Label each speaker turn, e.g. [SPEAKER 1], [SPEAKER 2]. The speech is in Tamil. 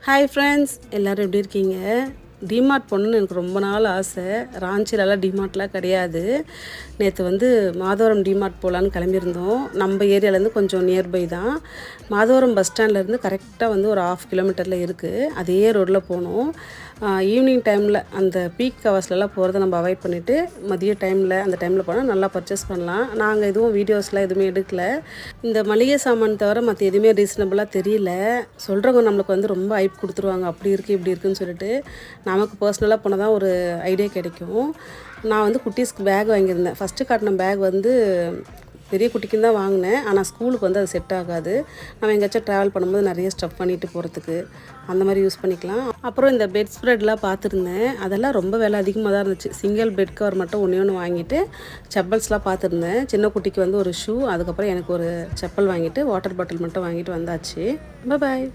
[SPEAKER 1] ஹாய் ஃப்ரெண்ட்ஸ், எல்லோரும் எப்படி இருக்கீங்க? டிமார்ட் போகணுன்னு எனக்கு ரொம்ப நாள் ஆசை. ராஞ்சிலலாம் டிமார்ட்லாம் கிடையாது. நேற்று மாதவரம் டிமார்ட் போகலான்னு கிளம்பியிருந்தோம். நம்ம ஏரியாவிலேருந்து கொஞ்சம் நியர்பை தான். மாதவரம் பஸ் ஸ்டாண்ட்லேருந்து கரெக்டாக ஒரு 1/2 கிலோமீட்டரில் இருக்குது. அதே ரோட்டில் போனோம். ஈவினிங் டைமில் அந்த பீக் ஹவர்ஸ்லலாம் போகிறத நம்ம அவாய்ட் பண்ணிவிட்டு மதிய டைமில் அந்த டைமில் போனால் நல்லா பர்ச்சேஸ் பண்ணலாம். நாங்கள் எதுவும் வீடியோஸ்லாம் எதுவுமே எடுக்கல. இந்த மளிகை சாமான் தவிர மற்ற எதுவுமே ரீசனபுளாக தெரியல. சொல்கிறவங்க நம்மளுக்கு ரொம்ப ஐப் கொடுத்துருவாங்க, அப்படி இருக்குது இப்படி இருக்குதுன்னு சொல்லிட்டு. நமக்கு பர்சனலாக போனால் தான் ஒரு ஐடியா கிடைக்கும். நான் குட்டீஸ்க்கு பேக் வாங்கியிருந்தேன். ஃபஸ்ட்டு காட்டின பேக் பெரிய குட்டிக்குன்னு தான் வாங்கினேன். ஆனால் ஸ்கூலுக்கு அது செட் ஆகாது. நம்ம எங்கேயாச்சும் ட்ராவல் பண்ணும்போது நிறைய ஸ்டஃப் பண்ணிட்டு போகிறதுக்கு அந்த மாதிரி யூஸ் பண்ணிக்கலாம். அப்புறம் இந்த பெட் ஸ்ப்ரெட்லாம் பார்த்துருந்தேன். அதெல்லாம் ரொம்ப விலை அதிகமாக தான் இருந்துச்சு. சிங்கிள் பெட் கவர் மட்டும் ஒன்று வாங்கிட்டு செப்பல்ஸ்லாம் பார்த்துருந்தேன். சின்ன குட்டிக்கு ஒரு ஷூ, அதுக்கப்புறம் எனக்கு ஒரு செப்பல் வாங்கிட்டு வாட்டர் பாட்டில் மட்டும் வாங்கிட்டு வந்தாச்சு. பாய்.